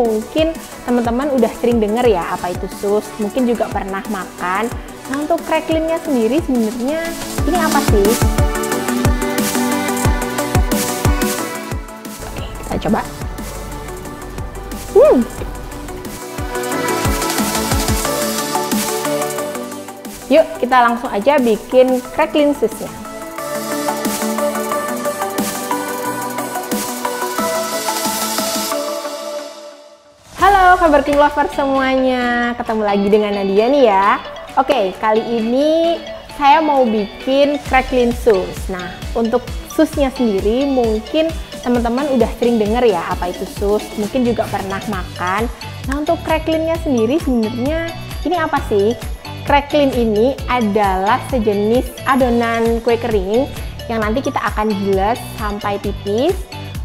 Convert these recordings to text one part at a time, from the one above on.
mungkin teman-teman udah sering dengar ya apa itu sus, mungkin juga pernah makan. Nah, untuk cracklinnya sendiri sebenarnya ini apa sih? Oke, kita coba. Yuk, kita langsung aja bikin cracklin susnya. Halo Kabar King Lover semuanya, ketemu lagi dengan Nadia nih ya. Oke, kali ini saya mau bikin cracklin sus. Nah, untuk susnya sendiri mungkin teman-teman udah sering dengar ya apa itu sus, mungkin juga pernah makan. Nah, untuk cracklinnya sendiri sebenarnya ini apa sih? Cracklin ini adalah sejenis adonan kue kering yang nanti kita akan gilas sampai tipis.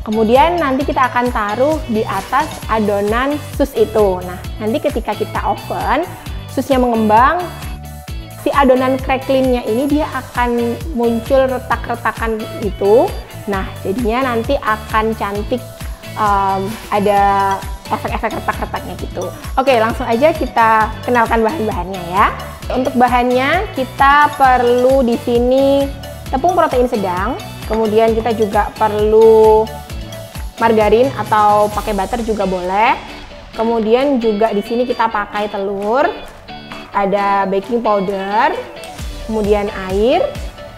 Kemudian nanti kita akan taruh di atas adonan sus itu. Nah, nanti ketika kita oven, susnya mengembang, si adonan cracklinnya ini dia akan muncul retak-retakan itu. Nah, jadinya nanti akan cantik, ada efek-efek retak-retaknya gitu. Oke, langsung aja kita kenalkan bahan-bahannya ya. Untuk bahannya kita perlu di sini tepung protein sedang, kemudian kita juga perlu margarin atau pakai butter juga boleh. Kemudian juga di sini kita pakai telur, ada baking powder, kemudian air.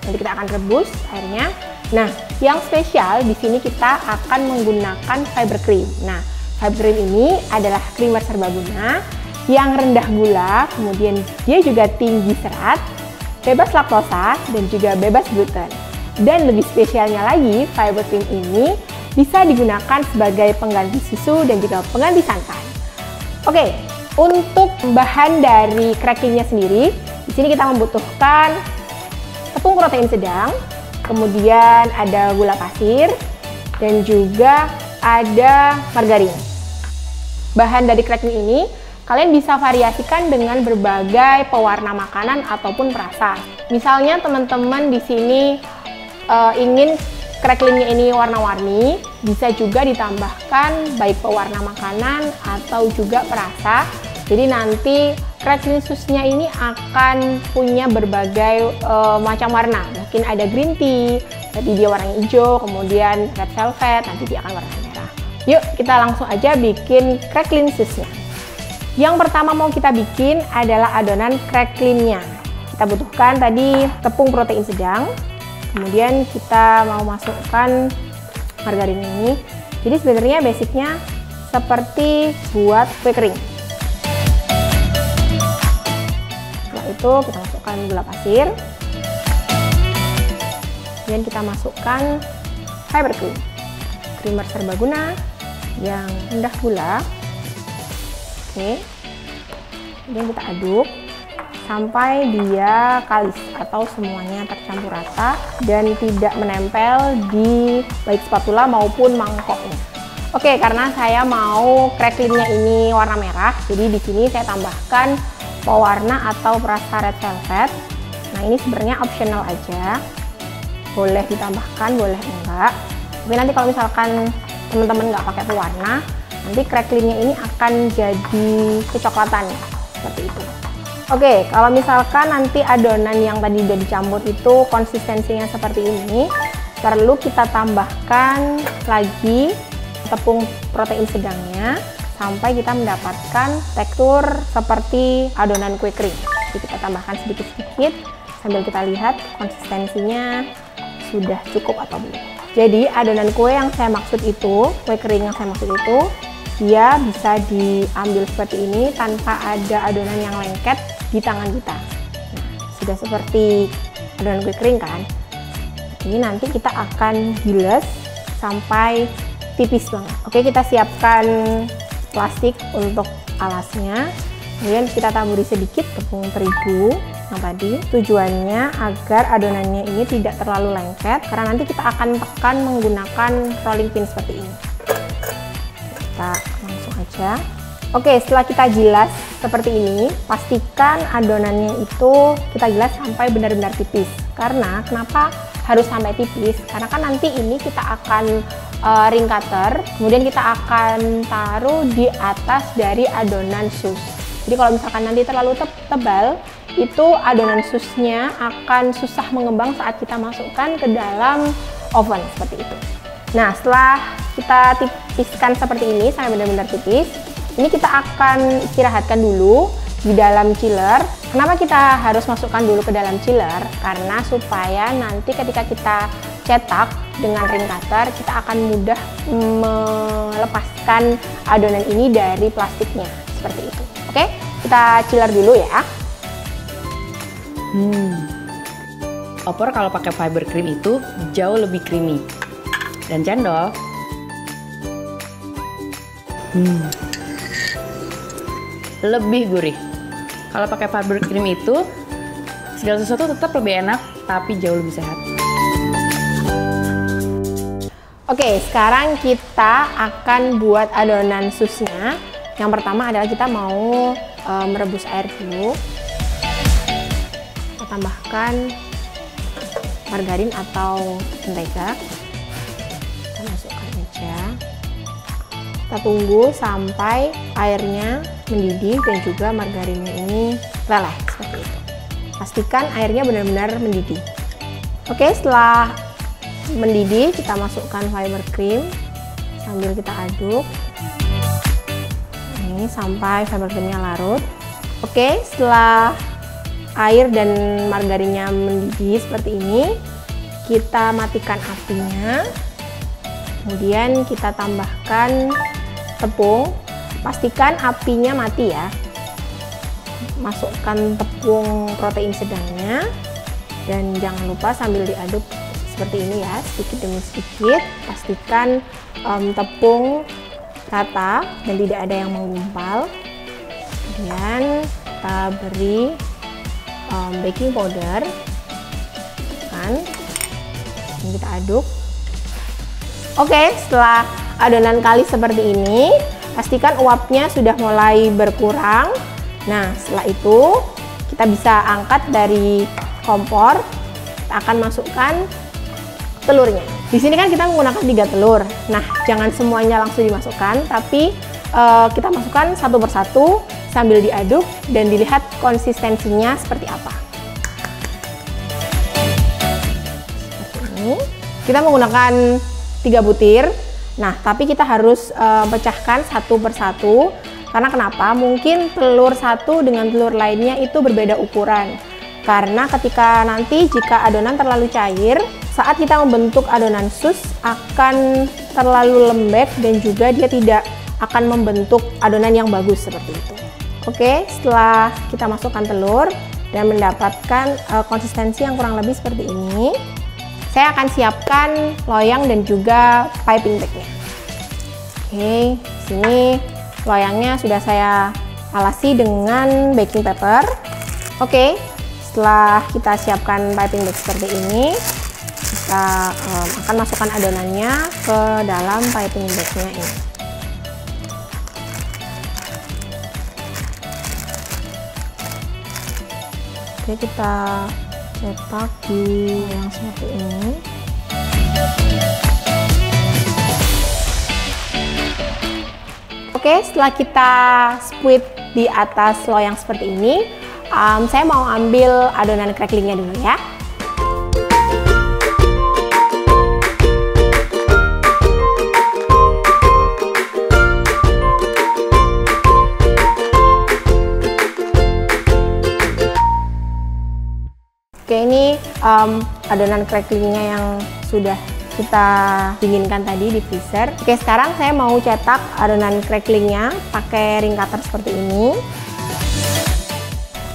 Nanti kita akan rebus airnya. Nah, yang spesial di sini kita akan menggunakan fiber cream. Nah, fiber cream ini adalah creamer serbaguna yang rendah gula, kemudian dia juga tinggi serat, bebas laktosa, dan juga bebas gluten. Dan lebih spesialnya lagi, fiber cream ini bisa digunakan sebagai pengganti susu dan juga pengganti santan. Oke, untuk bahan dari cracklingnya sendiri, di sini kita membutuhkan tepung protein sedang, kemudian ada gula pasir, dan juga ada margarin. Bahan dari crackling ini kalian bisa variasikan dengan berbagai pewarna makanan ataupun perasa. Misalnya teman-teman di sini ingin cracklingnya ini warna-warni, bisa juga ditambahkan baik pewarna makanan atau juga perasa. Jadi nanti crackling susnya ini akan punya berbagai macam warna. Mungkin ada green tea, tadi dia warnanya hijau, kemudian red velvet, nanti dia akan warna merah. Yuk kita langsung aja bikin crackling susnya. Yang pertama mau kita bikin adalah adonan cracklinnya. Kita butuhkan tadi tepung protein sedang, kemudian kita mau masukkan margarin ini. Jadi sebenarnya basicnya seperti buat kue kering. Setelah itu kita masukkan gula pasir, kemudian kita masukkan fiber cream, creamer serbaguna yang rendah gula. Oke, kemudian kita aduk sampai dia kalis atau semuanya tercampur rata dan tidak menempel di baik spatula maupun mangkoknya. Oke, karena saya mau cracklingnya ini warna merah, jadi di sini saya tambahkan pewarna atau perasa red velvet. Nah, ini sebenarnya optional aja, boleh ditambahkan, boleh enggak. Tapi nanti kalau misalkan teman-teman nggak pakai pewarna, nanti cracklingnya ini akan jadi kecoklatan seperti itu. Oke, kalau misalkan nanti adonan yang tadi udah dicampur itu konsistensinya seperti ini, perlu kita tambahkan lagi tepung protein sedangnya sampai kita mendapatkan tekstur seperti adonan kue kering. Jadi kita tambahkan sedikit-sedikit sambil kita lihat konsistensinya sudah cukup atau belum. Jadi adonan kue yang saya maksud itu, kue kering yang saya maksud itu, dia bisa diambil seperti ini tanpa ada adonan yang lengket di tangan kita. Nah, sudah seperti adonan kue kering kan? Ini nanti kita akan gilas sampai tipis banget. Oke, kita siapkan plastik untuk alasnya. Kemudian kita taburi sedikit tepung terigu yang tadi. Tujuannya agar adonannya ini tidak terlalu lengket, karena nanti kita akan tekan menggunakan rolling pin seperti ini. Kita langsung aja. Oke, setelah kita gilas seperti ini, pastikan adonannya itu kita gilas sampai benar-benar tipis. Karena kenapa harus sampai tipis, karena kan nanti ini kita akan ring cutter, kemudian kita akan taruh di atas dari adonan sus. Jadi kalau misalkan nanti terlalu tebal, itu adonan susnya akan susah mengembang saat kita masukkan ke dalam oven seperti itu. Nah, setelah kita tipiskan seperti ini sampai benar-benar tipis, ini kita akan istirahatkan dulu di dalam chiller. Kenapa kita harus masukkan dulu ke dalam chiller? Karena supaya nanti ketika kita cetak dengan ring cutter, kita akan mudah melepaskan adonan ini dari plastiknya seperti itu. Oke, kita chiller dulu ya. Opor kalau pakai fiber cream itu jauh lebih creamy. Dan cendol lebih gurih. Kalau pakai fiber cream itu segala sesuatu tetap lebih enak, tapi jauh lebih sehat. Oke, sekarang kita akan buat adonan susnya. Yang pertama adalah kita mau merebus air dulu. Kita tambahkan margarin atau mentega. Kita masukkan aja. Kita tunggu sampai airnya mendidih dan juga margarinnya ini leleh seperti itu. Pastikan airnya benar-benar mendidih. Oke, setelah mendidih kita masukkan fiber cream sambil kita aduk. Ini sampai fiber creamnya larut. Oke, setelah air dan margarinnya mendidih seperti ini, kita matikan apinya. Kemudian kita tambahkan tepung. Pastikan apinya mati ya. Masukkan tepung protein sedangnya. Dan jangan lupa sambil diaduk seperti ini ya, sedikit demi sedikit. Pastikan tepung rata dan tidak ada yang menggumpal. Kemudian kita beri baking powder, kan? Ini kita aduk. Oke, setelah adonan kalis seperti ini, pastikan uapnya sudah mulai berkurang. Nah, setelah itu kita bisa angkat dari kompor. Kita akan masukkan telurnya. Di sini kan kita menggunakan 3 telur. Nah, jangan semuanya langsung dimasukkan, tapi kita masukkan satu persatu sambil diaduk dan dilihat konsistensinya seperti apa. Seperti ini. Kita menggunakan 3 butir. Nah, tapi kita harus pecahkan satu persatu. Karena kenapa? Mungkin telur satu dengan telur lainnya itu berbeda ukuran. Karena ketika nanti jika adonan terlalu cair, saat kita membentuk adonan sus akan terlalu lembek dan juga dia tidak akan membentuk adonan yang bagus seperti itu. Oke, setelah kita masukkan telur dan mendapatkan konsistensi yang kurang lebih seperti ini, saya akan siapkan loyang dan juga piping bagnya. Oke, sini loyangnya sudah saya alasi dengan baking paper. Oke, setelah kita siapkan piping bag seperti ini, kita akan masukkan adonannya ke dalam piping bagnya ini. Oke, kita cetak di yang seperti ini. Oke, setelah kita split di atas loyang seperti ini, saya mau ambil adonan cracklingnya dulu ya. Oke, ini adonan cracklingnya yang sudah kita dinginkan tadi di freezer. Oke, sekarang saya mau cetak adonan cracklingnya pakai ring cutter seperti ini.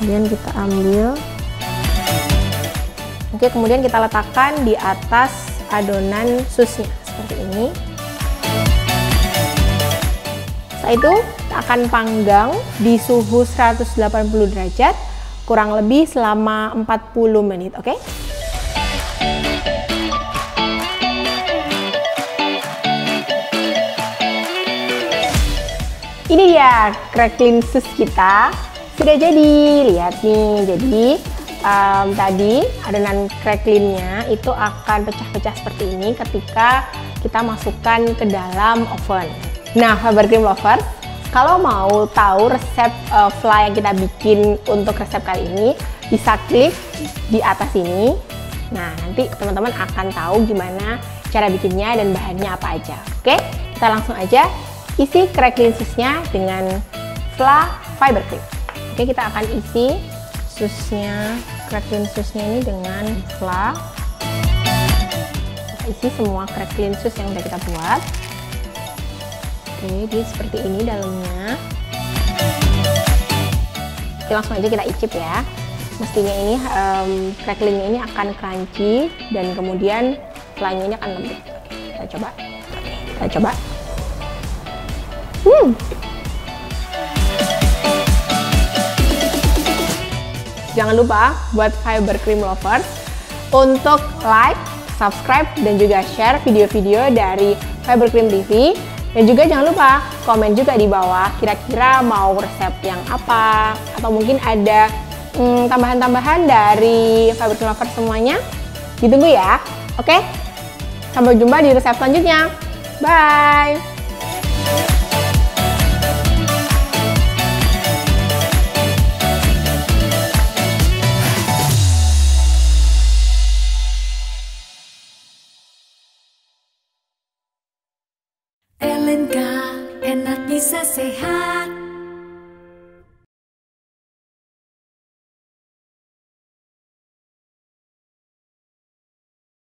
Kemudian kita ambil. Oke, kemudian kita letakkan di atas adonan susnya seperti ini. Setelah itu kita akan panggang di suhu 180 derajat kurang lebih selama 40 menit, oke? Ini dia crackling sus kita. Sudah jadi, lihat nih. Jadi tadi adonan cracklingnya sulnya itu akan pecah-pecah seperti ini ketika kita masukkan ke dalam oven. Nah, Faber Cream Lovers, kalau mau tahu resep fla yang kita bikin untuk resep kali ini, bisa klik di atas ini. Nah, nanti teman-teman akan tahu gimana cara bikinnya dan bahannya apa aja. Oke, kita langsung aja isi crackling sauce-nya dengan fla Faber Cream. Oke, kita akan isi susnya, crackling sauce-nya ini dengan fla. Kita isi semua crackling sauce yang udah kita buat. Oke, dia seperti ini dalamnya. Oke, langsung aja kita icip ya. Mestinya ini cracklingnya ini akan crunchy dan kemudian flanya ini akan lembut. Kita coba. Kita coba. Jangan lupa buat Faber Cream Lovers untuk like, subscribe, dan juga share video-video dari Faber Cream TV. Dan juga jangan lupa komen juga di bawah kira-kira mau resep yang apa, atau mungkin ada tambahan-tambahan dari Faber Cream Lovers semuanya. Ditunggu ya. Oke? Sampai jumpa di resep selanjutnya. Bye! LNK, enak bisa sehat.